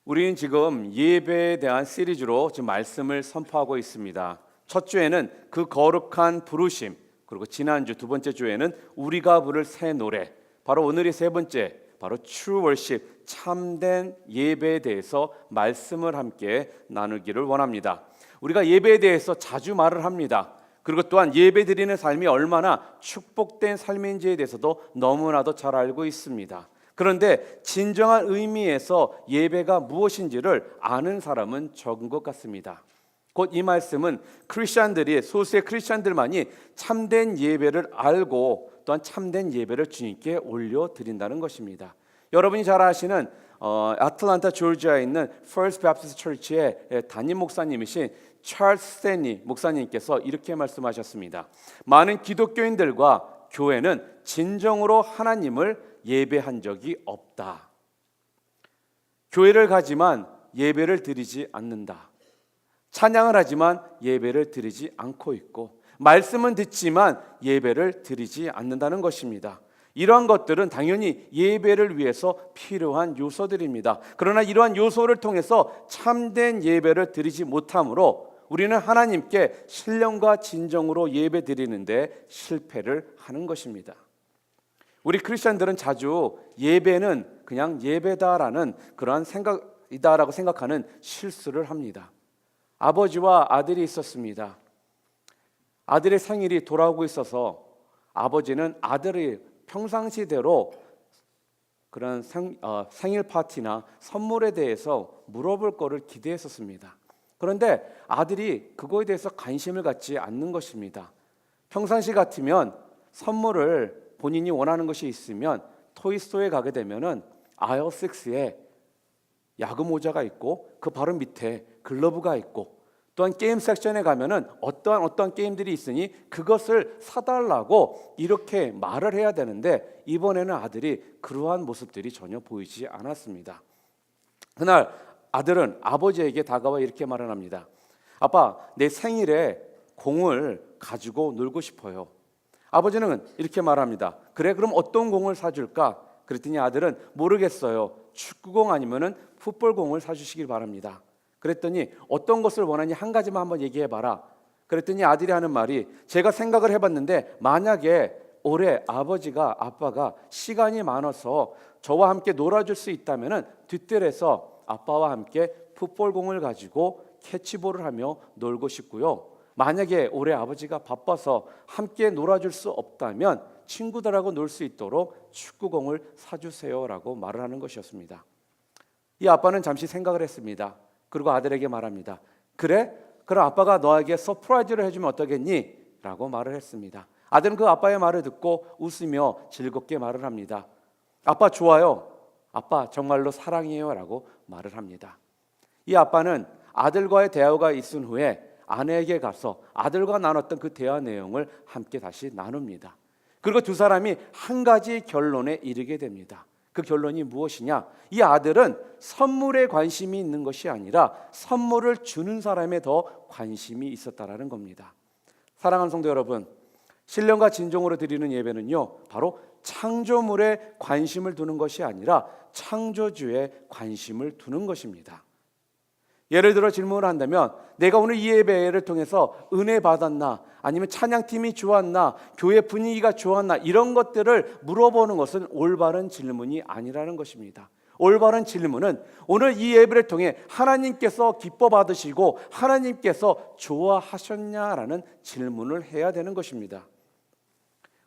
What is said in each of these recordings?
우리는 지금 예배에 대한 시리즈로 지금 말씀을 선포하고 있습니다. 첫 주에는 그 거룩한 부르심, 그리고 지난주 두 번째 주에는 우리가 부를 새 노래, 바로 오늘이 세 번째, 바로 True Worship, 참된 예배에 대해서 말씀을 함께 나누기를 원합니다. 우리가 예배에 대해서 자주 말을 합니다. 그리고 또한 예배 드리는 삶이 얼마나 축복된 삶인지에 대해서도 너무나도 잘 알고 있습니다. 그런데 진정한 의미에서 예배가 무엇인지를 아는 사람은 적은 것 같습니다. 곧 이 말씀은 크리스천들이, 소수의 크리스천들만이 참된 예배를 알고 또한 참된 예배를 주님께 올려드린다는 것입니다. 여러분이 잘 아시는 애틀랜타 조지아에 있는 First Baptist Church의 담임 목사님이신 찰스 스탠리 목사님께서 이렇게 말씀하셨습니다. 많은 기독교인들과 교회는 진정으로 하나님을 예배한 적이 없다. 교회를 가지만 예배를 드리지 않는다. 찬양을 하지만 예배를 드리지 않고 있고, 말씀은 듣지만 예배를 드리지 않는다는 것입니다. 이러한 것들은 당연히 예배를 위해서 필요한 요소들입니다. 그러나 이러한 요소를 통해서 참된 예배를 드리지 못함으로 우리는 하나님께 신령과 진정으로 예배 드리는데 실패를 하는 것입니다. 우리 크리스천들은 자주 예배는 그냥 예배다라는 그러한 생각이다라고 생각하는 실수를 합니다. 아버지와 아들이 있었습니다. 아들의 생일이 돌아오고 있어서 아버지는 아들이 평상시대로 그런 생일 파티나 선물에 대해서 물어볼 거를 기대했었습니다. 그런데 아들이 그거에 대해서 관심을 갖지 않는 것입니다. 평상시 같으면 선물을 본인이 원하는 것이 있으면 토이스토어에 가게 되면은 아isle 6에 야구 모자가 있고 그 바로 밑에 글러브가 있고, 또한 게임 섹션에 가면은 어떠한 게임들이 있으니 그것을 사달라고 이렇게 말을 해야 되는데, 이번에는 아들이 그러한 모습들이 전혀 보이지 않았습니다. 그날 아들은 아버지에게 다가와 이렇게 말을 합니다. 아빠, 내 생일에 공을 가지고 놀고 싶어요. 아버지는 이렇게 말합니다. 그래, 그럼 어떤 공을 사줄까? 그랬더니 아들은 모르겠어요. 축구공 아니면은 풋볼공을 사주시길 바랍니다. 그랬더니 어떤 것을 원하니 한 가지만 한번 얘기해봐라. 그랬더니 아들이 하는 말이, 제가 생각을 해봤는데 만약에 올해 아빠가 시간이 많아서 저와 함께 놀아줄 수 있다면은 뒷뜰에서 아빠와 함께 풋볼공을 가지고 캐치볼을 하며 놀고 싶고요. 만약에 올해 아버지가 바빠서 함께 놀아줄 수 없다면 친구들하고 놀 수 있도록 축구공을 사주세요라고 말을 하는 것이었습니다. 이 아빠는 잠시 생각을 했습니다. 그리고 아들에게 말합니다. 그래? 그럼 아빠가 너에게 서프라이즈를 해주면 어떠겠니? 라고 말을 했습니다. 아들은 그 아빠의 말을 듣고 웃으며 즐겁게 말을 합니다. 아빠 좋아요. 아빠 정말로 사랑해요. 라고 말을 합니다. 이 아빠는 아들과의 대화가 있은 후에 아내에게 가서 아들과 나눴던 그 대화 내용을 함께 다시 나눕니다. 그리고 두 사람이 한 가지 결론에 이르게 됩니다. 그 결론이 무엇이냐? 이 아들은 선물에 관심이 있는 것이 아니라 선물을 주는 사람에 더 관심이 있었다라는 겁니다. 사랑하는 성도 여러분, 신령과 진정으로 드리는 예배는요, 바로 창조물에 관심을 두는 것이 아니라 창조주에 관심을 두는 것입니다. 예를 들어 질문을 한다면, 내가 오늘 이 예배를 통해서 은혜 받았나, 아니면 찬양팀이 좋았나, 교회 분위기가 좋았나, 이런 것들을 물어보는 것은 올바른 질문이 아니라는 것입니다. 올바른 질문은 오늘 이 예배를 통해 하나님께서 기뻐 받으시고 하나님께서 좋아하셨냐라는 질문을 해야 되는 것입니다.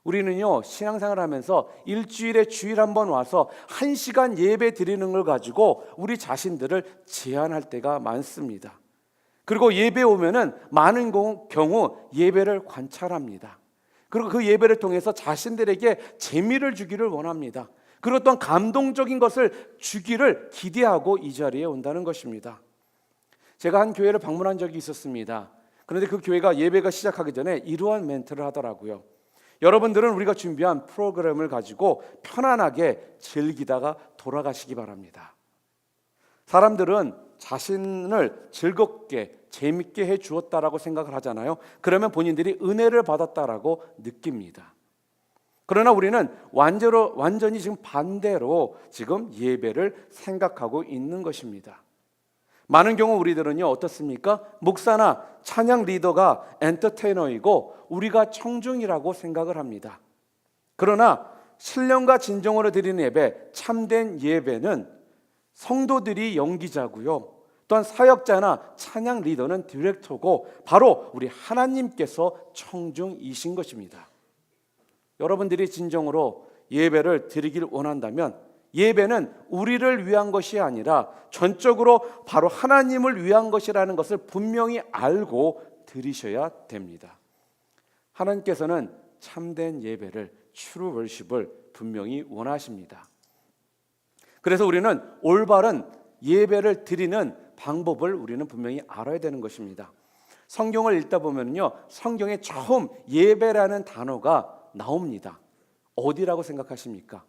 우리는요, 신앙생활을 하면서 일주일에 주일 한번 와서 1시간 예배 드리는 걸 가지고 우리 자신들을 제한할 때가 많습니다. 그리고 예배 오면은 많은 경우 예배를 관찰합니다. 그리고 그 예배를 통해서 자신들에게 재미를 주기를 원합니다. 그리고 또한 감동적인 것을 주기를 기대하고 이 자리에 온다는 것입니다. 제가 한 교회를 방문한 적이 있었습니다. 그런데 그 교회가 예배가 시작하기 전에 이러한 멘트를 하더라고요. 여러분들은 우리가 준비한 프로그램을 가지고 편안하게 즐기다가 돌아가시기 바랍니다. 사람들은 자신을 즐겁게 재밌게 해 주었다라고 생각을 하잖아요. 그러면 본인들이 은혜를 받았다라고 느낍니다. 그러나 우리는 완전히 지금 반대로 지금 예배를 생각하고 있는 것입니다. 많은 경우 우리들은요 어떻습니까? 목사나 찬양 리더가 엔터테이너이고 우리가 청중이라고 생각을 합니다. 그러나 신령과 진정으로 드리는 예배, 참된 예배는 성도들이 연기자고요, 또한 사역자나 찬양 리더는 디렉터고 바로 우리 하나님께서 청중이신 것입니다. 여러분들이 진정으로 예배를 드리길 원한다면 예배는 우리를 위한 것이 아니라 전적으로 바로 하나님을 위한 것이라는 것을 분명히 알고 드리셔야 됩니다. 하나님께서는 참된 예배를, true worship을 분명히 원하십니다. 그래서 우리는 올바른 예배를 드리는 방법을 우리는 분명히 알아야 되는 것입니다. 성경을 읽다 보면요, 성경에 처음 예배라는 단어가 나옵니다. 어디라고 생각하십니까?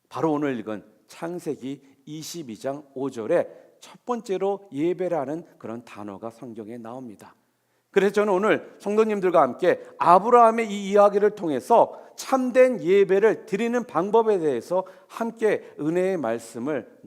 바로 오늘 읽은 창세기 22장 5절에 첫 번째로 예배라는 그런 단어가 성경에 나옵니다. 그래서 저는 오늘 성도님들과 함께 아브라함의 이 이야기를 통해서 참된 예배를 드리는 방법에 대해서 함께 은혜의 말씀을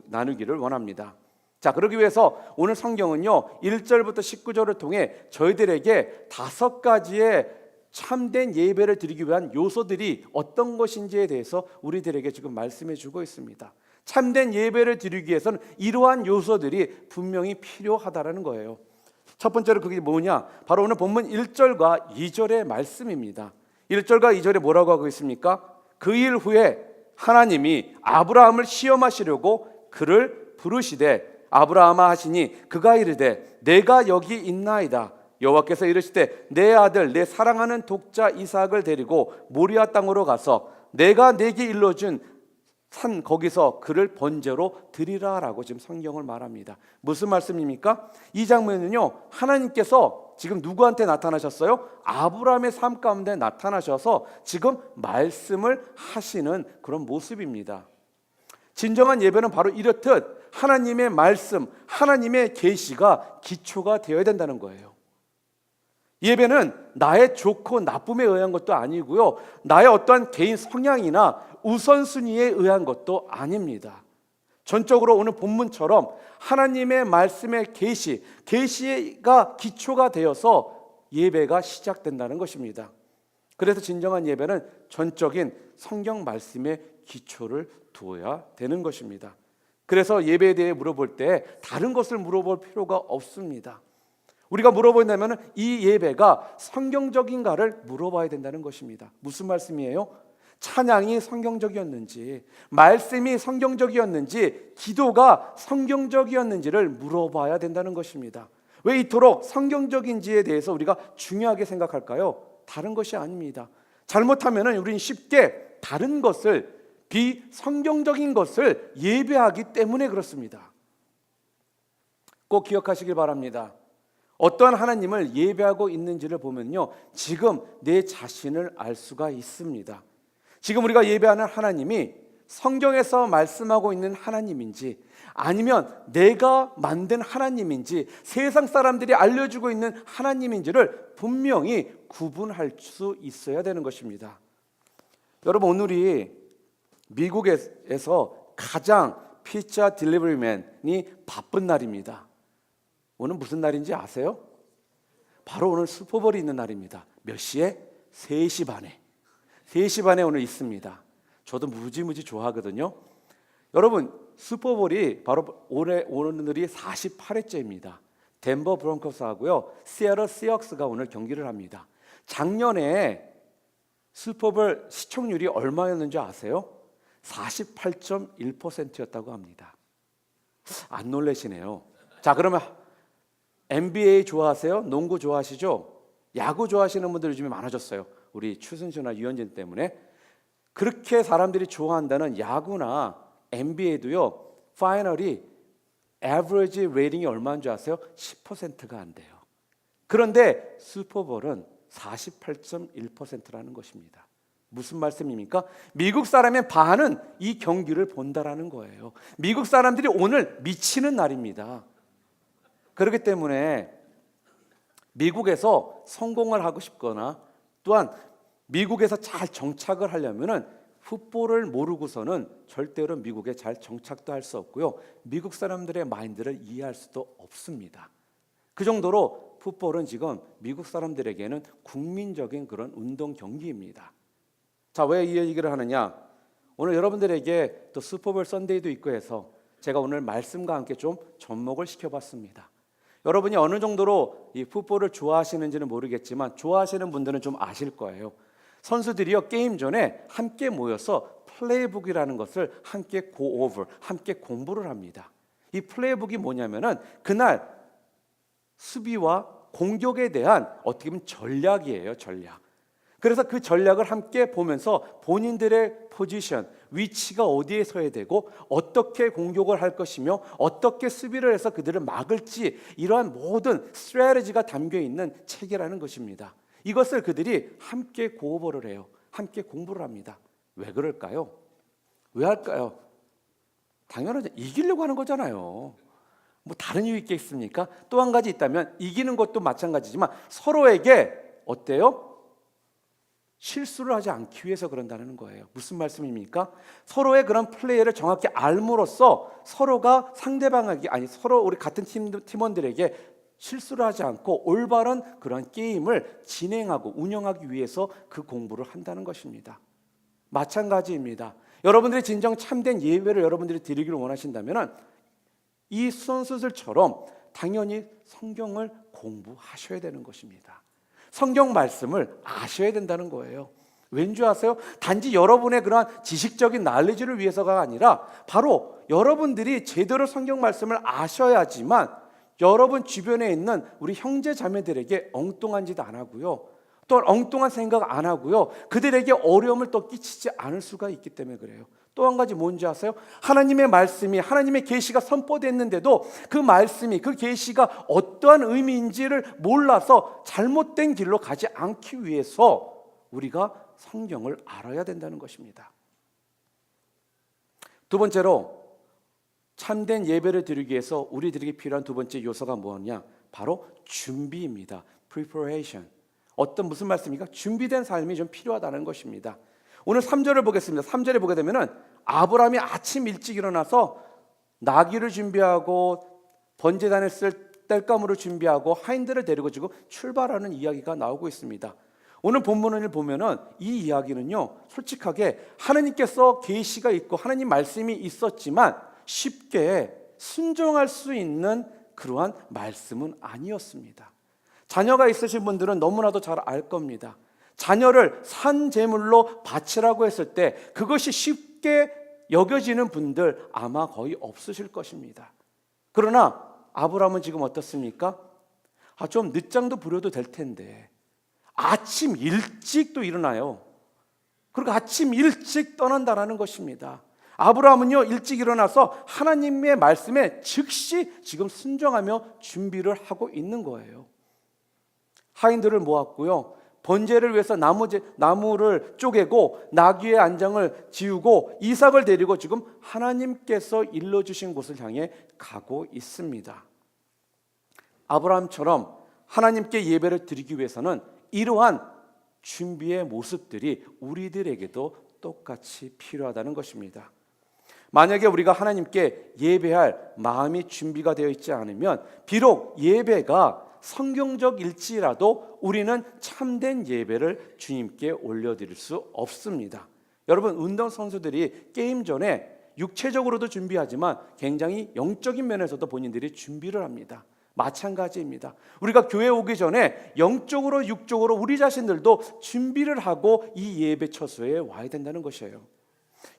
나누기를 원합니다. 자, 그러기 위해서 오늘 성경은요 1절부터 19절을 통해 저희들에게 5가지의 참된 예배를 드리기 위한 요소들이 어떤 것인지에 대해서 우리들에게 지금 말씀해 주고 있습니다. 참된 예배를 드리기 위해서는 이러한 요소들이 분명히 필요하다라는 거예요. 첫 번째로 그게 뭐냐? 바로 오늘 본문 1절과 2절의 말씀입니다. 1절과 2절에 뭐라고 하고 있습니까? 그 일 후에 하나님이 아브라함을 시험하시려고 그를 부르시되 아브라함아 하시니 그가 이르되 내가 여기 있나이다. 여호와께서 이르시되 내 아들 내 사랑하는 독자 이삭을 데리고 모리아 땅으로 가서 내가 내게 일러준 산 거기서 그를 번제로 드리라라고 지금 성경을 말합니다. 무슨 말씀입니까? 이 장면은요 하나님께서 지금 누구한테 나타나셨어요? 아브라함의 삶 가운데 나타나셔서 지금 말씀을 하시는 그런 모습입니다. 진정한 예배는 바로 이렇듯 하나님의 말씀, 하나님의 계시가 기초가 되어야 된다는 거예요. 예배는 나의 좋고 나쁨에 의한 것도 아니고요, 나의 어떠한 개인 성향이나 우선순위에 의한 것도 아닙니다. 전적으로 오늘 본문처럼 하나님의 말씀의 계시가 기초가 되어서 예배가 시작된다는 것입니다. 그래서 진정한 예배는 전적인 성경 말씀의 기초를 두어야 되는 것입니다. 그래서 예배에 대해 물어볼 때 다른 것을 물어볼 필요가 없습니다. 우리가 물어본다면 이 예배가 성경적인가를 물어봐야 된다는 것입니다. 무슨 말씀이에요? 찬양이 성경적이었는지, 말씀이 성경적이었는지, 기도가 성경적이었는지를 물어봐야 된다는 것입니다. 왜 이토록 성경적인지에 대해서 우리가 중요하게 생각할까요? 다른 것이 아닙니다. 잘못하면 우리는 쉽게 다른 것을, 비성경적인 것을 예배하기 때문에 그렇습니다. 꼭 기억하시길 바랍니다. 어떠한 하나님을 예배하고 있는지를 보면요, 지금 내 자신을 알 수가 있습니다. 지금 우리가 예배하는 하나님이 성경에서 말씀하고 있는 하나님인지, 아니면 내가 만든 하나님인지, 세상 사람들이 알려주고 있는 하나님인지를 분명히 구분할 수 있어야 되는 것입니다. 여러분, 오늘이 미국에서 가장 피자 딜리버리맨이 바쁜 날입니다. 오늘 무슨 날인지 아세요? 바로 오늘 슈퍼볼이 있는 날입니다. 몇 시에? 3시 반에. 3시 반에 오늘 있습니다. 저도 무지무지 좋아하거든요. 여러분, 슈퍼볼이 바로 오늘이 48회째입니다. 덴버 브론코스하고요, 시애틀 시역스가 오늘 경기를 합니다. 작년에 슈퍼볼 시청률이 얼마였는지 아세요? 48.1%였다고 합니다. 안 놀라시네요. 자, 그러면 NBA 좋아하세요? 농구 좋아하시죠? 야구 좋아하시는 분들이 요즘에 많아졌어요. 우리 추순수나 유현진 때문에. 그렇게 사람들이 좋아한다는 야구나 NBA도요, 파이널이 에버리지 레이팅이 얼마인 줄 아세요? 10%가 안 돼요. 그런데 슈퍼볼은 48.1%라는 것입니다. 무슨 말씀입니까? 미국 사람의 반은 이 경기를 본다라는 거예요. 미국 사람들이 오늘 미치는 날입니다. 그렇기 때문에 미국에서 성공을 하고 싶거나 또한 미국에서 잘 정착을 하려면 풋볼을 모르고서는 절대로 미국에 잘 정착도 할 수 없고요. 미국 사람들의 마인드를 이해할 수도 없습니다. 그 정도로 풋볼은 지금 미국 사람들에게는 국민적인 그런 운동 경기입니다. 자, 왜 이 얘기를 하느냐? 오늘 여러분들에게 또 슈퍼볼 선데이도 있고 해서 제가 오늘 말씀과 함께 좀 접목을 시켜봤습니다. 여러분이 어느 정도로 이 풋볼을 좋아하시는지는 모르겠지만 좋아하시는 분들은 좀 아실 거예요. 선수들이요, 게임 전에 함께 모여서 플레이북이라는 것을 함께 go over, 함께 공부를 합니다. 이 플레이북이 뭐냐면은 그날 수비와 공격에 대한 어떻게 보면 전략이에요, 전략. 그래서 그 전략을 함께 보면서 본인들의 포지션, 위치가 어디에 서야 되고 어떻게 공격을 할 것이며 어떻게 수비를 해서 그들을 막을지, 이러한 모든 스트래티지가 담겨 있는 책이라는 것입니다. 이것을 그들이 함께 고오버를 해요. 함께 공부를 합니다. 왜 그럴까요? 왜 할까요? 당연하죠. 이기려고 하는 거잖아요. 뭐 다른 이유 있겠습니까? 또 한 가지 있다면 이기는 것도 마찬가지지만 서로에게 어때요? 실수를 하지 않기 위해서 그런다는 거예요. 무슨 말씀입니까? 서로의 그런 플레이를 정확히 알므로써 서로가 상대방에게, 아니 서로 우리 같은 팀원들에게 실수를 하지 않고 올바른 그런 게임을 진행하고 운영하기 위해서 그 공부를 한다는 것입니다. 마찬가지입니다. 여러분들이 진정 참된 예배를 여러분들이 드리기를 원하신다면 이 선수들처럼 당연히 성경을 공부하셔야 되는 것입니다. 성경 말씀을 아셔야 된다는 거예요. 왠지 아세요? 단지 여러분의 그러한 지식적인 날리지를 위해서가 아니라 바로 여러분들이 제대로 성경 말씀을 아셔야지만 여러분 주변에 있는 우리 형제 자매들에게 엉뚱한 짓 안 하고요, 또 엉뚱한 생각 안 하고요, 그들에게 어려움을 또 끼치지 않을 수가 있기 때문에 그래요. 또 한 가지 뭔지 아세요? 하나님의 말씀이, 하나님의 계시가 선포됐는데도 그 말씀이, 그 계시가 어떠한 의미인지를 몰라서 잘못된 길로 가지 않기 위해서 우리가 성경을 알아야 된다는 것입니다. 두 번째로 참된 예배를 드리기 위해서 우리들에게 필요한 두 번째 요소가 뭐냐? 바로 준비입니다. Preparation. 무슨 말씀입니까? 준비된 삶이 좀 필요하다는 것입니다. 오늘 3절을 보겠습니다. 3절에 보게 되면은 아브라함이 아침 일찍 일어나서 나귀를 준비하고 번제단을 쓸 땔감으로 준비하고 하인들을 데리고 지금 출발하는 이야기가 나오고 있습니다. 오늘 본문을 보면은 이 이야기는요, 솔직하게 하나님께서 계시가 있고 하나님 말씀이 있었지만 쉽게 순종할 수 있는 그러한 말씀은 아니었습니다. 자녀가 있으신 분들은 너무나도 잘 알 겁니다. 자녀를 산 제물로 바치라고 했을 때 그것이 쉽게 여겨지는 분들 아마 거의 없으실 것입니다. 그러나 아브라함은 지금 어떻습니까? 좀 늦장도 부려도 될 텐데 아침 일찍 또 일어나요. 그리고 아침 일찍 떠난다라는 것입니다. 아브라함은요, 일찍 일어나서 하나님의 말씀에 즉시 지금 순종하며 준비를 하고 있는 거예요. 하인들을 모았고요, 번제를 위해서 나무를 쪼개고 나귀의 안장을 지우고 이삭을 데리고 지금 하나님께서 일러주신 곳을 향해 가고 있습니다. 아브라함처럼 하나님께 예배를 드리기 위해서는 이러한 준비의 모습들이 우리들에게도 똑같이 필요하다는 것입니다. 만약에 우리가 하나님께 예배할 마음이 준비가 되어 있지 않으면 비록 예배가 성경적일지라도 우리는 참된 예배를 주님께 올려드릴 수 없습니다. 여러분, 운동선수들이 게임 전에 육체적으로도 준비하지만 굉장히 영적인 면에서도 본인들이 준비를 합니다. 마찬가지입니다. 우리가 교회 오기 전에 영적으로 육적으로 우리 자신들도 준비를 하고 이 예배 처소에 와야 된다는 것이에요.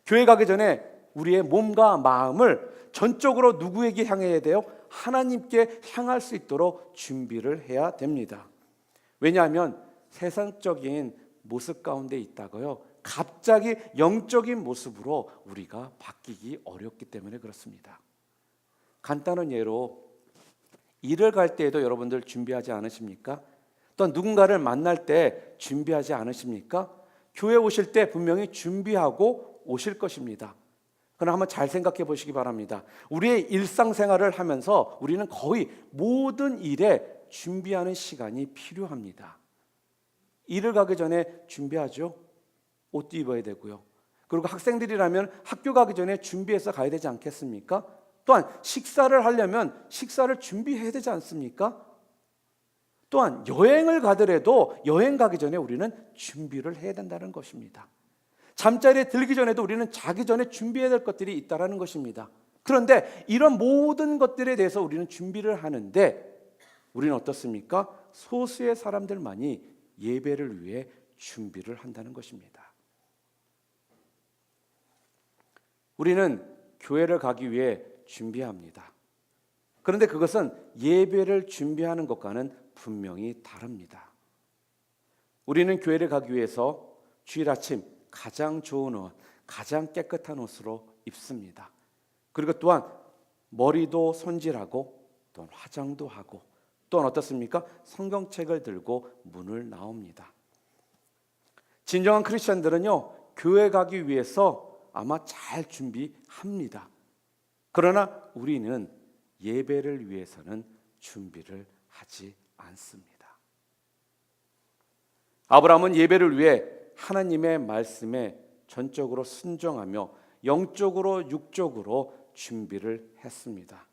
교회 가기 전에 우리의 몸과 마음을 전적으로 누구에게 향해야 돼요? 하나님께 향할 수 있도록 준비를 해야 됩니다. 왜냐하면 세상적인 모습 가운데 있다가요, 갑자기 영적인 모습으로 우리가 바뀌기 어렵기 때문에 그렇습니다. 간단한 예로 일을 갈 때에도 여러분들 준비하지 않으십니까? 또 누군가를 만날 때 준비하지 않으십니까? 교회 오실 때 분명히 준비하고 오실 것입니다. 그러나 한번 잘 생각해 보시기 바랍니다. 우리의 일상생활을 하면서 우리는 거의 모든 일에 준비하는 시간이 필요합니다. 일을 가기 전에 준비하죠. 옷도 입어야 되고요. 그리고 학생들이라면 학교 가기 전에 준비해서 가야 되지 않겠습니까? 또한 식사를 하려면 식사를 준비해야 되지 않습니까? 또한 여행을 가더라도 여행 가기 전에 우리는 준비를 해야 된다는 것입니다. 잠자리에 들기 전에도 우리는 자기 전에 준비해야 될 것들이 있다는 것입니다. 그런데 이런 모든 것들에 대해서 우리는 준비를 하는데 우리는 어떻습니까? 소수의 사람들만이 예배를 위해 준비를 한다는 것입니다. 우리는 교회를 가기 위해 준비합니다. 그런데 그것은 예배를 준비하는 것과는 분명히 다릅니다. 우리는 교회를 가기 위해서 주일 아침 가장 좋은 옷, 가장 깨끗한 옷으로 입습니다. 그리고 또한 머리도 손질하고 또한 화장도 하고 또한 어떻습니까? 성경책을 들고 문을 나옵니다. 진정한 크리스천들은요, 교회 가기 위해서 아마 잘 준비합니다. 그러나 우리는 예배를 위해서는 준비를 하지 않습니다. 아브라함은 예배를 위해 하나님의 말씀에 전적으로 순종하며 영적으로 육적으로 준비를 했습니다.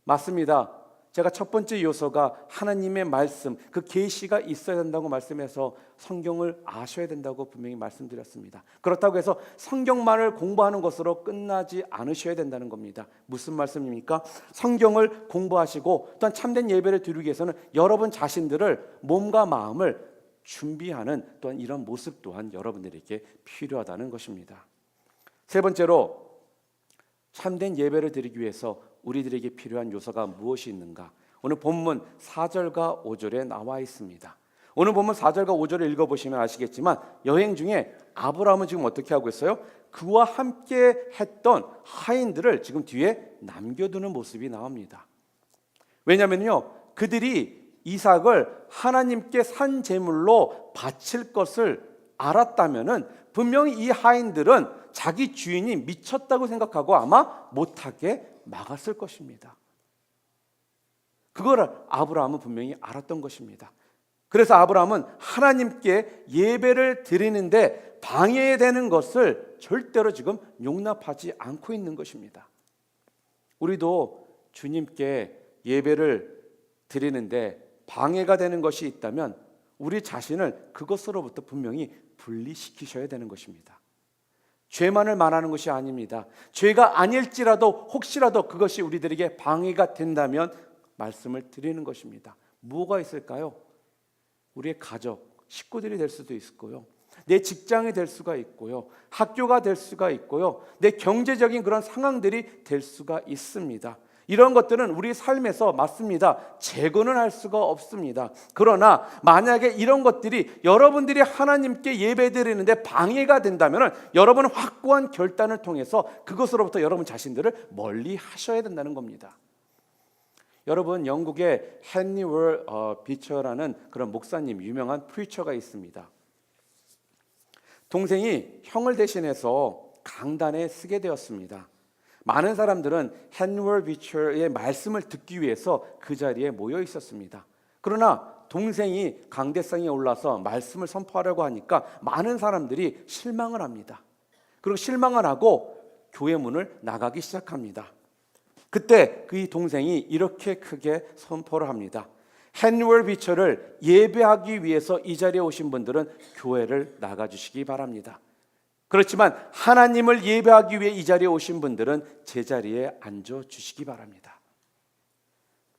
맞습니다. 제가 첫 번째 요소가 하나님의 말씀, 그 계시가 있어야 된다고 말씀해서 성경을 아셔야 된다고 분명히 말씀드렸습니다. 그렇다고 해서 성경만을 공부하는 것으로 끝나지 않으셔야 된다는 겁니다. 무슨 말씀입니까? 성경을 공부하시고 또한 참된 예배를 드리기 위해서는 여러분 자신들을 몸과 마음을 준비하는 또한 이런 모습 또한 여러분들에게 필요하다는 것입니다. 세 번째로 참된 예배를 드리기 위해서 우리들에게 필요한 요소가 무엇이 있는가? 오늘 본문 4절과 5절에 나와 있습니다. 오늘 본문 4절과 5절을 읽어보시면 아시겠지만 여행 중에 아브라함은 지금 어떻게 하고 있어요? 그와 함께 했던 하인들을 지금 뒤에 남겨두는 모습이 나옵니다. 왜냐하면요, 그들이 이삭을 하나님께 산 제물로 바칠 것을 알았다면은 분명히 이 하인들은 자기 주인이 미쳤다고 생각하고 아마 못하게 막았을 것입니다. 그걸 아브라함은 분명히 알았던 것입니다. 그래서 아브라함은 하나님께 예배를 드리는데 방해되는 것을 절대로 지금 용납하지 않고 있는 것입니다. 우리도 주님께 예배를 드리는데 방해가 되는 것이 있다면 우리 자신을 그것으로부터 분명히 분리시키셔야 되는 것입니다. 죄만을 말하는 것이 아닙니다. 죄가 아닐지라도 혹시라도 그것이 우리들에게 방해가 된다면 말씀을 드리는 것입니다. 뭐가 있을까요? 우리의 가족, 식구들이 될 수도 있고요. 내 직장이 될 수가 있고요. 학교가 될 수가 있고요. 내 경제적인 그런 상황들이 될 수가 있습니다. 이런 것들은 우리 삶에서 맞습니다. 제거는 할 수가 없습니다. 그러나 만약에 이런 것들이 여러분들이 하나님께 예배드리는데 방해가 된다면 여러분은 확고한 결단을 통해서 그것으로부터 여러분 자신들을 멀리 하셔야 된다는 겁니다. 여러분, 영국의 헨리 월 비처라는 그런 목사님, 유명한 프리처가 있습니다. 동생이 형을 대신해서 강단에 서게 되었습니다. 많은 사람들은 헨리 월 비처의 말씀을 듣기 위해서 그 자리에 모여 있었습니다. 그러나 동생이 강대상에 올라서 말씀을 선포하려고 하니까 많은 사람들이 실망을 합니다. 그리고 실망을 하고 교회 문을 나가기 시작합니다. 그때 그 동생이 이렇게 크게 선포를 합니다. 헨리 월 비처를 예배하기 위해서 이 자리에 오신 분들은 교회를 나가주시기 바랍니다. 그렇지만 하나님을 예배하기 위해 이 자리에 오신 분들은 제자리에 앉아주시기 바랍니다.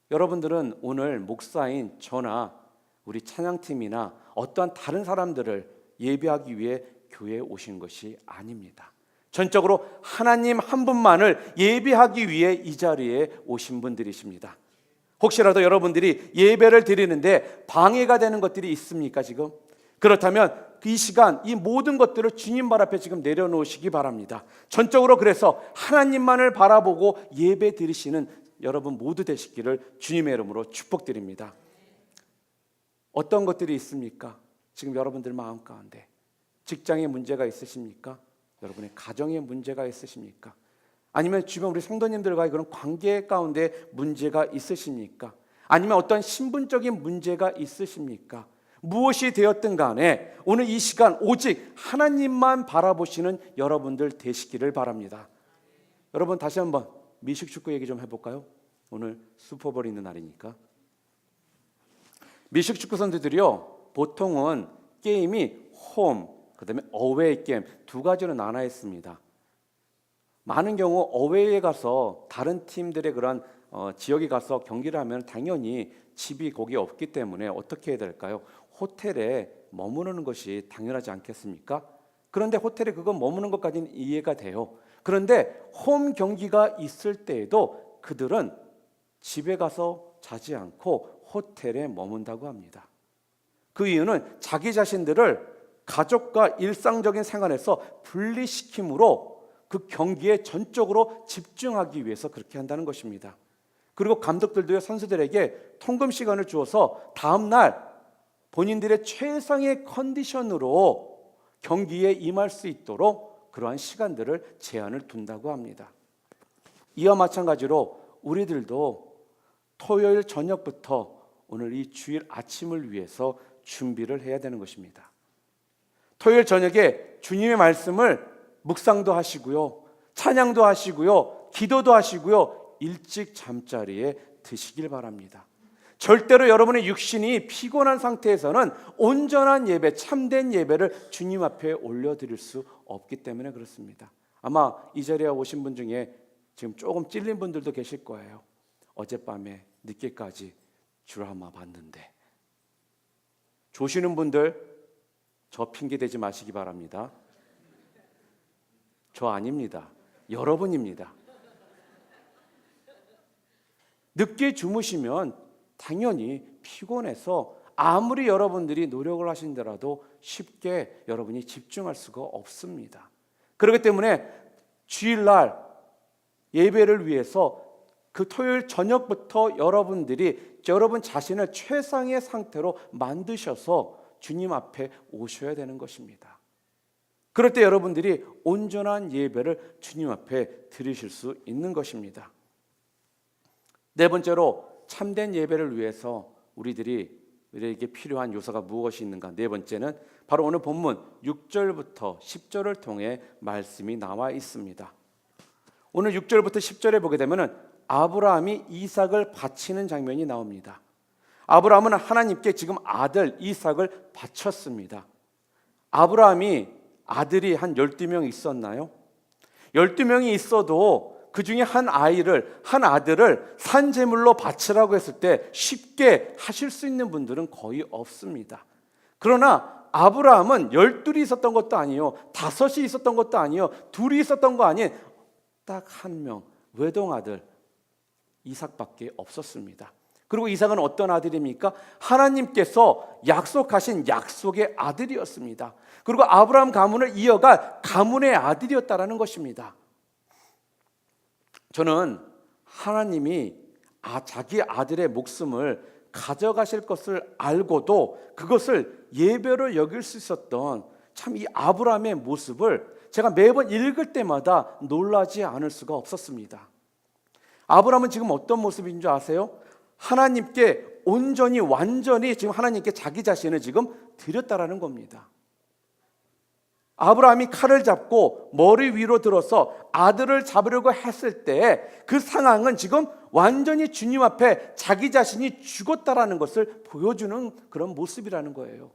여러분들은 오늘 목사인 저나 우리 찬양팀이나 어떠한 다른 사람들을 예배하기 위해 교회에 오신 것이 아닙니다. 전적으로 하나님 한 분만을 예배하기 위해 이 자리에 오신 분들이십니다. 혹시라도 여러분들이 예배를 드리는데 방해가 되는 것들이 있습니까 지금? 그렇다면 이 시간 이 모든 것들을 주님 발 앞에 지금 내려놓으시기 바랍니다. 전적으로 그래서 하나님만을 바라보고 예배 드리시는 여러분 모두 되시기를 주님의 이름으로 축복드립니다. 어떤 것들이 있습니까? 지금 여러분들 마음 가운데 직장에 문제가 있으십니까? 여러분의 가정에 문제가 있으십니까? 아니면 주변 우리 성도님들과의 그런 관계 가운데 문제가 있으십니까? 아니면 어떤 신분적인 문제가 있으십니까? 무엇이 되었든 간에 오늘 이 시간 오직 하나님만 바라보시는 여러분들 되시기를 바랍니다. 여러분 다시 한번 미식축구 얘기 좀 해볼까요? 오늘 슈퍼볼 있는 날이니까. 미식축구 선수들이요, 보통은 게임이 홈, 그다음에 어웨이 게임 두 가지로 나눠 있습니다. 많은 경우 어웨이에 가서 다른 팀들의 그런 지역에 가서 경기를 하면 당연히 집이 거기 없기 때문에 어떻게 해야 될까요? 호텔에 머무르는 것이 당연하지 않겠습니까? 그런데 호텔에 그거 머무는 것까지는 이해가 돼요. 그런데 홈 경기가 있을 때에도 그들은 집에 가서 자지 않고 호텔에 머문다고 합니다. 그 이유는 자기 자신들을 가족과 일상적인 생활에서 분리시킴으로 그 경기에 전적으로 집중하기 위해서 그렇게 한다는 것입니다. 그리고 감독들도요, 선수들에게 통금 시간을 주어서 다음 날 본인들의 최상의 컨디션으로 경기에 임할 수 있도록 그러한 시간들을 제한을 둔다고 합니다. 이와 마찬가지로 우리들도 토요일 저녁부터 오늘 이 주일 아침을 위해서 준비를 해야 되는 것입니다. 토요일 저녁에 주님의 말씀을 묵상도 하시고요, 찬양도 하시고요, 기도도 하시고요, 일찍 잠자리에 드시길 바랍니다. 절대로 여러분의 육신이 피곤한 상태에서는 온전한 예배, 참된 예배를 주님 앞에 올려드릴 수 없기 때문에 그렇습니다. 아마 이 자리에 오신 분 중에 지금 조금 찔린 분들도 계실 거예요. 어젯밤에 늦게까지 드라마 봤는데. 조시는 분들 저 핑계 대지 마시기 바랍니다. 저 아닙니다. 여러분입니다. 늦게 주무시면 당연히 피곤해서 아무리 여러분들이 노력을 하신더라도 쉽게 여러분이 집중할 수가 없습니다. 그렇기 때문에 주일날 예배를 위해서 그 토요일 저녁부터 여러분들이 여러분 자신을 최상의 상태로 만드셔서 주님 앞에 오셔야 되는 것입니다. 그럴 때 여러분들이 온전한 예배를 주님 앞에 드리실 수 있는 것입니다. 네 번째로 참된 예배를 위해서 우리에게 필요한 요소가 무엇이 있는가? 네 번째는 바로 오늘 본문 6절부터 10절을 통해 말씀이 나와 있습니다. 오늘 6절부터 10절에 보게 되면 아브라함이 이삭을 바치는 장면이 나옵니다. 아브라함은 하나님께 지금 아들 이삭을 바쳤습니다. 아브라함이 아들이 한 12명 있었나요? 12명이 있어도 그 중에 한 아들을 산제물로 바치라고 했을 때 쉽게 하실 수 있는 분들은 거의 없습니다. 그러나 아브라함은 12이 있었던 것도 아니요, 5이 있었던 것도 아니요, 2이 있었던 거 아닌 딱 한 명, 외동아들 이삭밖에 없었습니다. 그리고 이삭은 어떤 아들입니까? 하나님께서 약속하신 약속의 아들이었습니다. 그리고 아브라함 가문을 이어갈 가문의 아들이었다라는 것입니다. 저는 하나님이 자기 아들의 목숨을 가져가실 것을 알고도 그것을 예배로 여길 수 있었던 참 이 아브라함의 모습을 제가 매번 읽을 때마다 놀라지 않을 수가 없었습니다. 아브라함은 지금 어떤 모습인 줄 아세요? 하나님께 온전히 완전히 지금 하나님께 자기 자신을 지금 드렸다라는 겁니다. 아브라함이 칼을 잡고 머리 위로 들어서 아들을 잡으려고 했을 때 그 상황은 지금 완전히 주님 앞에 자기 자신이 죽었다라는 것을 보여주는 그런 모습이라는 거예요.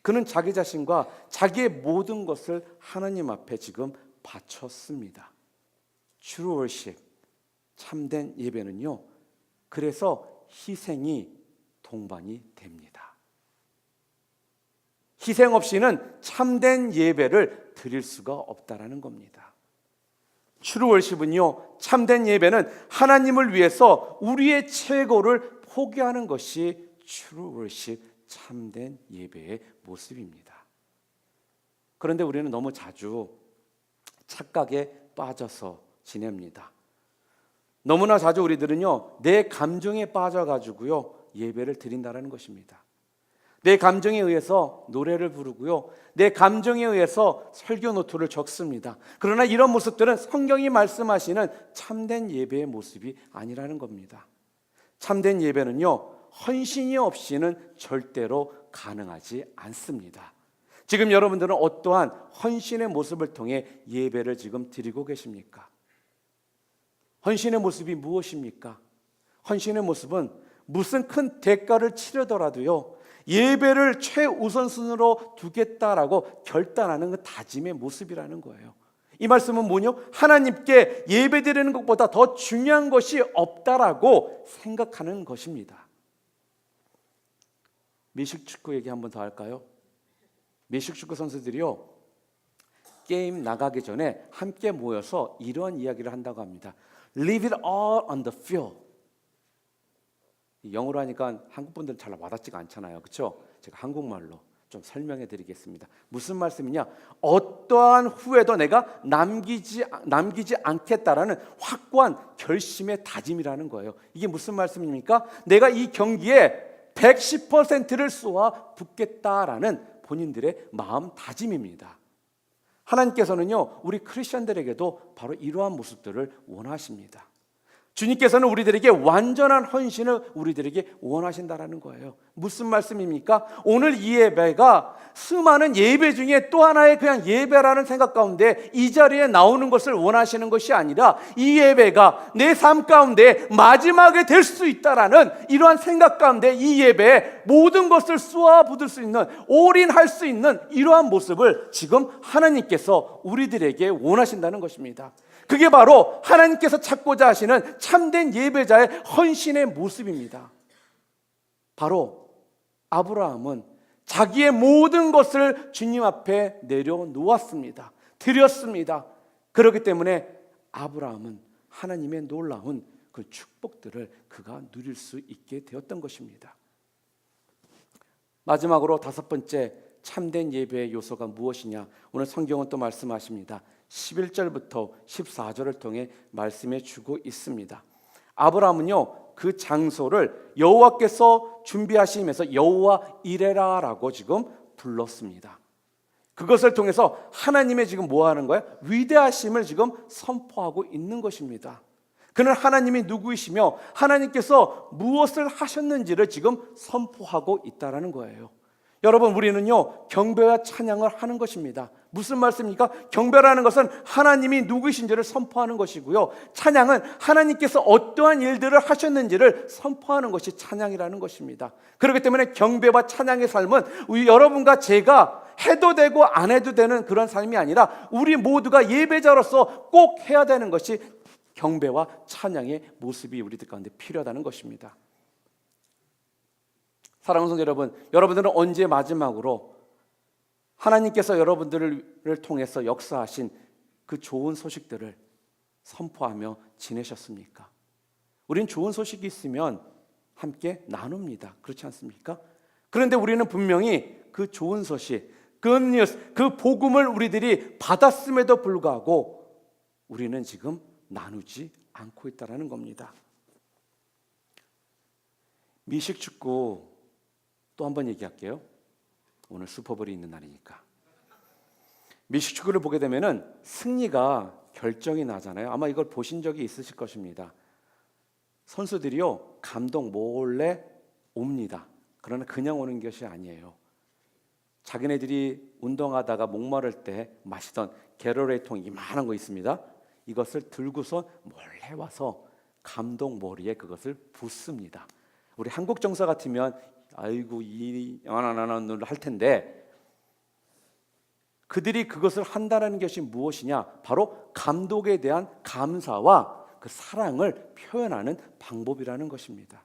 그는 자기 자신과 자기의 모든 것을 하나님 앞에 지금 바쳤습니다. True worship, 참된 예배는요, 그래서 희생이 동반이 됩니다. 희생 없이는 참된 예배를 드릴 수가 없다라는 겁니다. True worship은요, 참된 예배는 하나님을 위해서 우리의 최고를 포기하는 것이 True worship, 참된 예배의 모습입니다. 그런데 우리는 너무 자주 착각에 빠져서 지냅니다. 너무나 자주 우리들은요, 내 감정에 빠져가지고요, 예배를 드린다는 것입니다. 내 감정에 의해서 노래를 부르고요, 내 감정에 의해서 설교 노트를 적습니다. 그러나 이런 모습들은 성경이 말씀하시는 참된 예배의 모습이 아니라는 겁니다. 참된 예배는요, 헌신이 없이는 절대로 가능하지 않습니다. 지금 여러분들은 어떠한 헌신의 모습을 통해 예배를 지금 드리고 계십니까? 헌신의 모습이 무엇입니까? 헌신의 모습은 무슨 큰 대가를 치르더라도요, 예배를 최우선순위로 두겠다라고 결단하는 그 다짐의 모습이라는 거예요. 이 말씀은 뭐냐? 하나님께 예배드리는 것보다 더 중요한 것이 없다라고 생각하는 것입니다. 미식축구 얘기 한 번 더 할까요? 미식축구 선수들이요, 게임 나가기 전에 함께 모여서 이러한 이야기를 한다고 합니다. Leave it all on the field. 영어로 하니까 한국 분들은 잘 와닿지가 않잖아요, 그렇죠? 제가 한국말로 좀 설명해 드리겠습니다. 무슨 말씀이냐? 어떠한 후회도 내가 남기지 않겠다라는 확고한 결심의 다짐이라는 거예요. 이게 무슨 말씀입니까? 내가 이 경기에 110%를 쏘아 붓겠다라는 본인들의 마음 다짐입니다. 하나님께서는요, 우리 크리스천들에게도 바로 이러한 모습들을 원하십니다. 주님께서는 우리들에게 완전한 헌신을 우리들에게 원하신다라는 거예요. 무슨 말씀입니까? 오늘 이 예배가 수많은 예배 중에 또 하나의 그냥 예배라는 생각 가운데 이 자리에 나오는 것을 원하시는 것이 아니라 이 예배가 내 삶 가운데 마지막에 될 수 있다라는 이러한 생각 가운데 이 예배에 모든 것을 쏟아붓을 수 있는, 올인할 수 있는 이러한 모습을 지금 하나님께서 우리들에게 원하신다는 것입니다. 그게 바로 하나님께서 찾고자 하시는 참된 예배자의 헌신의 모습입니다. 바로 아브라함은 자기의 모든 것을 주님 앞에 내려놓았습니다. 드렸습니다. 그렇기 때문에 아브라함은 하나님의 놀라운 그 축복들을 그가 누릴 수 있게 되었던 것입니다. 마지막으로 다섯 번째 참된 예배의 요소가 무엇이냐? 오늘 성경은 또 말씀하십니다. 11절부터 14절을 통해 말씀해 주고 있습니다. 아브라함은요, 그 장소를 여호와께서 준비하시면서 여호와 이레라라고 지금 불렀습니다. 그것을 통해서 하나님의 지금 뭐 하는 거예요? 위대하심을 지금 선포하고 있는 것입니다. 그는 하나님이 누구이시며 하나님께서 무엇을 하셨는지를 지금 선포하고 있다라는 거예요. 여러분, 우리는요, 경배와 찬양을 하는 것입니다. 무슨 말씀입니까? 경배라는 것은 하나님이 누구이신지를 선포하는 것이고요, 찬양은 하나님께서 어떠한 일들을 하셨는지를 선포하는 것이 찬양이라는 것입니다. 그렇기 때문에 경배와 찬양의 삶은 우리 여러분과 제가 해도 되고 안 해도 되는 그런 삶이 아니라 우리 모두가 예배자로서 꼭 해야 되는 것이 경배와 찬양의 모습이 우리들 가운데 필요하다는 것입니다. 사랑하는 성도 여러분, 여러분들은 언제 마지막으로 하나님께서 여러분들을 통해서 역사하신 그 좋은 소식들을 선포하며 지내셨습니까? 우리는 좋은 소식이 있으면 함께 나눕니다. 그렇지 않습니까? 그런데 우리는 분명히 그 좋은 소식, good news, 그 복음을 우리들이 받았음에도 불구하고 우리는 지금 나누지 않고 있다는 겁니다. 미식축구 또 한 번 얘기할게요. 오늘 슈퍼볼이 있는 날이니까. 미식축구를 보게 되면은 승리가 결정이 나잖아요. 아마 이걸 보신 적이 있으실 것입니다. 선수들이요, 감독 몰래 옵니다. 그러나 그냥 오는 것이 아니에요. 자기네들이 운동하다가 목마를 때 마시던 게러레이통 이만한 거 있습니다. 이것을 들고서 몰래 와서 감독 머리에 그것을 붓습니다. 우리 한국 정서 같으면 아이고 이 안안안을 할 텐데, 그들이 그것을 한다는 것이 무엇이냐? 바로 감독에 대한 감사와 그 사랑을 표현하는 방법이라는 것입니다.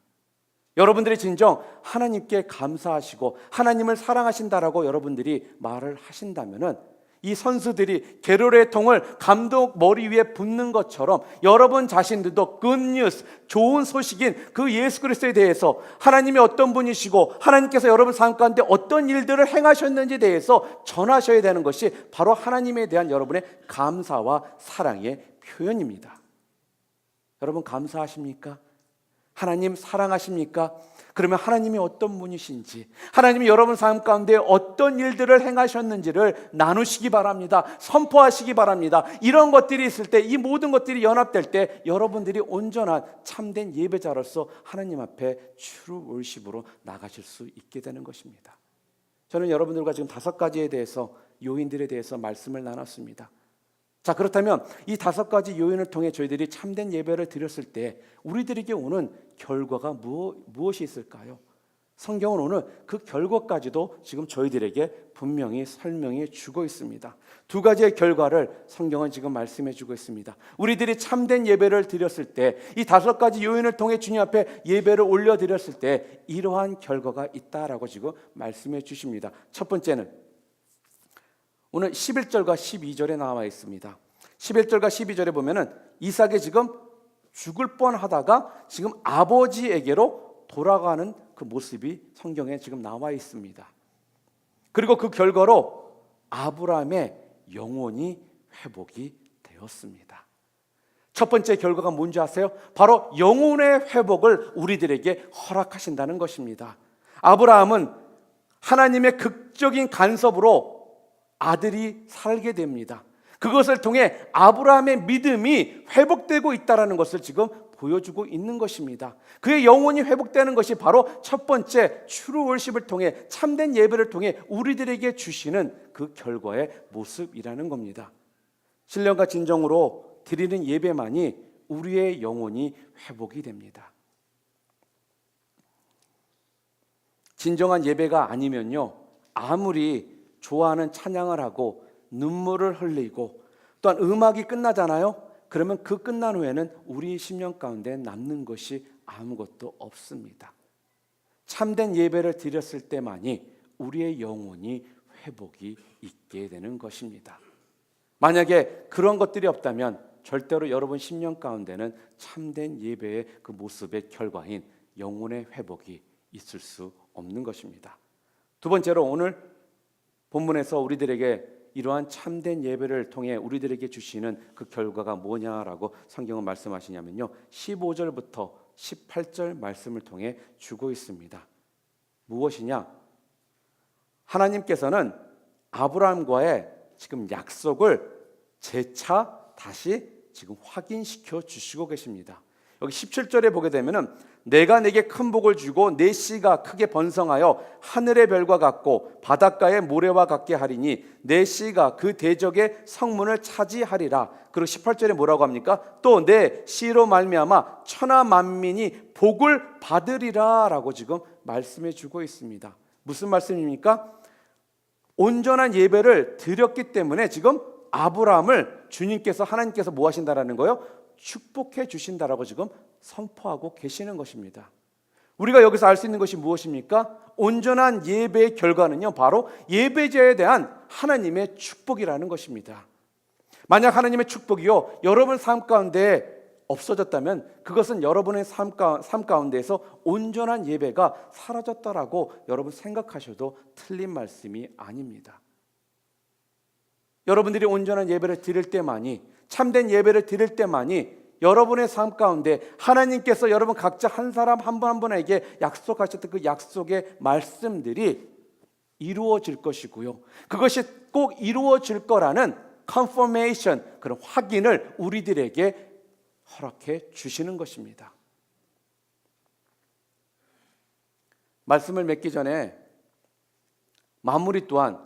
여러분들이 진정 하나님께 감사하시고 하나님을 사랑하신다라고 여러분들이 말을 하신다면은 이 선수들이 게르레 통을 감독 머리 위에 붓는 것처럼 여러분 자신들도 굿뉴스, 좋은 소식인 그 예수 그리스도에 대해서 하나님이 어떤 분이시고 하나님께서 여러분 삶 가운데 어떤 일들을 행하셨는지에 대해서 전하셔야 되는 것이 바로 하나님에 대한 여러분의 감사와 사랑의 표현입니다. 여러분 감사하십니까? 하나님 사랑하십니까? 그러면 하나님이 어떤 분이신지, 하나님이 여러분 삶 가운데 어떤 일들을 행하셨는지를 나누시기 바랍니다. 선포하시기 바랍니다. 이런 것들이 있을 때, 이 모든 것들이 연합될 때 여러분들이 온전한 참된 예배자로서 하나님 앞에 true worship으로 나가실 수 있게 되는 것입니다. 저는 여러분들과 지금 5가지에 대해서, 요인들에 대해서 말씀을 나눴습니다. 자, 그렇다면 이 5가지 요인을 통해 저희들이 참된 예배를 드렸을 때 우리들에게 오는 결과가 무엇이 있을까요? 성경은 오늘 그 결과까지도 지금 저희들에게 분명히 설명해 주고 있습니다. 2가지의 결과를 성경은 지금 말씀해 주고 있습니다. 우리들이 참된 예배를 드렸을 때, 이 5가지 요인을 통해 주님 앞에 예배를 올려드렸을 때 이러한 결과가 있다라고 지금 말씀해 주십니다. 첫 번째는 오늘 11절과 12절에 나와 있습니다. 11절과 12절에 보면은 이삭이 지금 죽을 뻔하다가 지금 아버지에게로 돌아가는 그 모습이 성경에 지금 나와 있습니다. 그리고 그 결과로 아브라함의 영혼이 회복이 되었습니다. 첫 번째 결과가 뭔지 아세요? 바로 영혼의 회복을 우리들에게 허락하신다는 것입니다. 아브라함은 하나님의 극적인 간섭으로 아들이 살게 됩니다. 그것을 통해 아브라함의 믿음이 회복되고 있다는 것을 지금 보여주고 있는 것입니다. 그의 영혼이 회복되는 것이 바로 첫 번째 true worship을 통해, 참된 예배를 통해 우리들에게 주시는 그 결과의 모습이라는 겁니다. 신령과 진정으로 드리는 예배만이 우리의 영혼이 회복이 됩니다. 진정한 예배가 아니면요, 아무리 좋아하는 찬양을 하고 눈물을 흘리고 또한 음악이 끝나잖아요. 그러면 그 끝난 후에는 우리 심령 가운데 남는 것이 아무것도 없습니다. 참된 예배를 드렸을 때만이 우리의 영혼이 회복이 있게 되는 것입니다. 만약에 그런 것들이 없다면 절대로 여러분 심령 가운데는 참된 예배의 그 모습의 결과인 영혼의 회복이 있을 수 없는 것입니다. 2번째로 오늘 본문에서 우리들에게 이러한 참된 예배를 통해 우리들에게 주시는 그 결과가 뭐냐라고 성경은 말씀하시냐면요, 15절부터 18절 말씀을 통해 주고 있습니다. 무엇이냐? 하나님께서는 아브라함과의 지금 약속을 재차 다시 지금 확인시켜 주시고 계십니다. 여기 17절에 보게 되면은 내가 내게 큰 복을 주고 내 씨가 크게 번성하여 하늘의 별과 같고 바닷가의 모래와 같게 하리니 내 씨가 그 대적의 성문을 차지하리라. 그리고 18절에 뭐라고 합니까? 또 내 씨로 말미암아 천하 만민이 복을 받으리라 라고 지금 말씀해 주고 있습니다. 무슨 말씀입니까? 온전한 예배를 드렸기 때문에 지금 아브라함을 주님께서, 하나님께서 뭐 하신다라는 거예요? 축복해 주신다라고 지금 선포하고 계시는 것입니다. 우리가 여기서 알 수 있는 것이 무엇입니까? 온전한 예배의 결과는요, 바로 예배자에 대한 하나님의 축복이라는 것입니다. 만약 하나님의 축복이요 여러분 삶 가운데 없어졌다면 그것은 여러분의 삶 가운데에서 온전한 예배가 사라졌다라고 여러분 생각하셔도 틀린 말씀이 아닙니다. 여러분들이 온전한 예배를 드릴 때만이, 참된 예배를 드릴 때만이 여러분의 삶 가운데 하나님께서 여러분 각자 한 사람 한 분 한 분에게 약속하셨던 그 약속의 말씀들이 이루어질 것이고요, 그것이 꼭 이루어질 거라는 confirmation, 그런 확인을 우리들에게 허락해 주시는 것입니다. 말씀을 맺기 전에 마무리 또한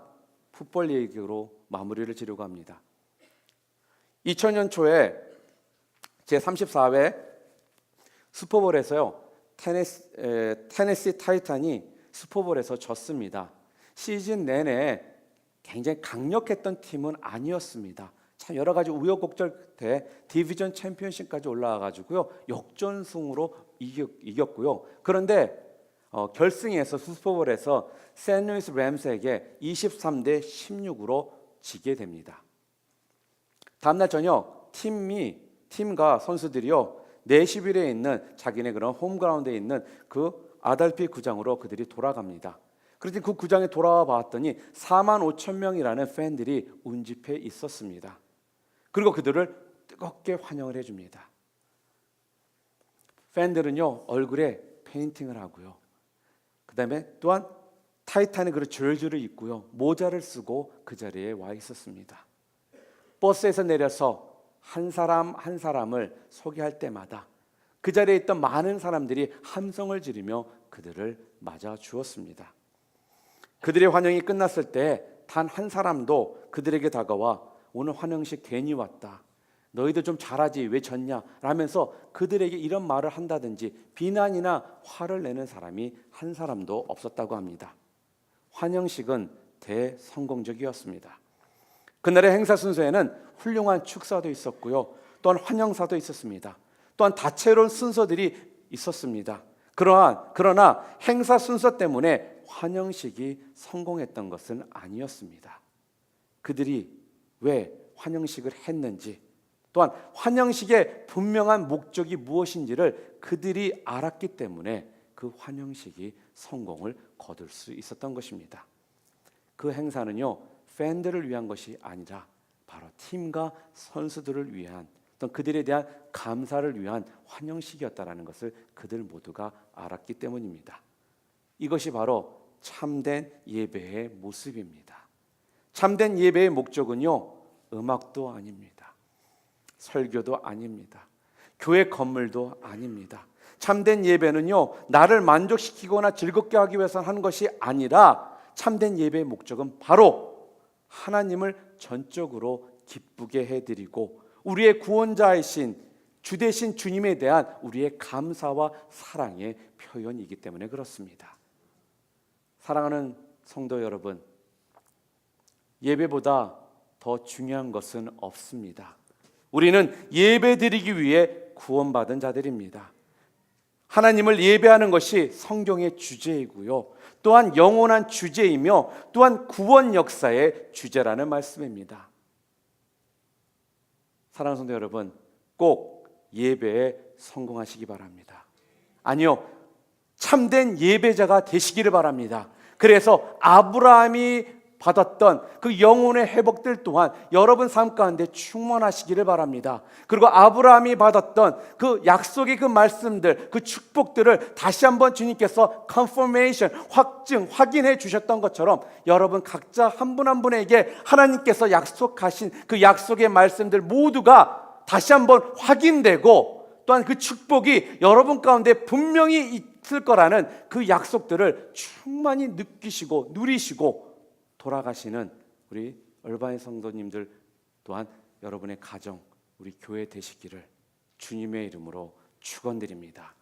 풋볼 얘기로 마무리를 지려고 합니다. 2000년 초에 제34회 슈퍼볼에서요 테네시 타이탄이 슈퍼볼에서 졌습니다. 시즌 내내 굉장히 강력했던 팀은 아니었습니다. 참 여러 가지 우여곡절 때 디비전 챔피언십까지 올라와가지고요 역전승으로 이겼고요. 그런데 결승에서 슈퍼볼에서 샌루이스 램스에게 23대 16으로 지게 됩니다. 다음날 저녁 팀과 선수들이요 내시빌에 있는 자기네 그런 홈그라운드에 있는 그 아달피 구장으로 그들이 돌아갑니다. 그런데 그 구장에 돌아와 봤더니 4만 5천 명이라는 팬들이 운집해 있었습니다. 그리고 그들을 뜨겁게 환영을 해줍니다. 팬들은요 얼굴에 페인팅을 하고요. 그 다음에 또한 타이트한 그런 줄줄을 입고요. 모자를 쓰고 그 자리에 와 있었습니다. 버스에서 내려서 한 사람 한 사람을 소개할 때마다 그 자리에 있던 많은 사람들이 함성을 지르며 그들을 맞아 주었습니다. 그들의 환영이 끝났을 때 단 한 사람도 그들에게 다가와 오늘 환영식 괜히 왔다. 너희도 좀 잘하지 왜 졌냐? 라면서 그들에게 이런 말을 한다든지 비난이나 화를 내는 사람이 한 사람도 없었다고 합니다. 환영식은 대성공적이었습니다. 그날의 행사 순서에는 훌륭한 축사도 있었고요. 또한 환영사도 있었습니다. 또한 다채로운 순서들이 있었습니다. 그러나 행사 순서 때문에 환영식이 성공했던 것은 아니었습니다. 그들이 왜 환영식을 했는지 또한 환영식의 분명한 목적이 무엇인지를 그들이 알았기 때문에 그 환영식이 성공을 거둘 수 있었던 것입니다. 그 행사는요 팬들을 위한 것이 아니라 바로 팀과 선수들을 위한 어떤 그들에 대한 감사를 위한 환영식이었다라는 것을 그들 모두가 알았기 때문입니다. 이것이 바로 참된 예배의 모습입니다. 참된 예배의 목적은요 음악도 아닙니다. 설교도 아닙니다. 교회 건물도 아닙니다. 참된 예배는요 나를 만족시키거나 즐겁게 하기 위해서 하는 것이 아니라 참된 예배의 목적은 바로 하나님을 전적으로 기쁘게 해드리고 우리의 구원자이신 주 되신 주님에 대한 우리의 감사와 사랑의 표현이기 때문에 그렇습니다. 사랑하는 성도 여러분, 예배보다 더 중요한 것은 없습니다. 우리는 예배드리기 위해 구원받은 자들입니다. 하나님을 예배하는 것이 성경의 주제이고요. 또한 영원한 주제이며 또한 구원 역사의 주제라는 말씀입니다. 사랑하는 성도 여러분, 꼭 예배에 성공하시기 바랍니다. 아니요, 참된 예배자가 되시기를 바랍니다. 그래서 아브라함이 받았던 그 영혼의 회복들 또한 여러분 삶 가운데 충만하시기를 바랍니다. 그리고 아브라함이 받았던 그 약속의 그 말씀들, 그 축복들을 다시 한번 주님께서 confirmation, 확인해 주셨던 것처럼 여러분 각자 한 분 한 분에게 하나님께서 약속하신 그 약속의 말씀들 모두가 다시 한번 확인되고 또한 그 축복이 여러분 가운데 분명히 있을 거라는 그 약속들을 충만히 느끼시고 누리시고 돌아가시는 우리 얼바인 성도님들 또한 여러분의 가정, 우리 교회 되시기를 주님의 이름으로 축원드립니다.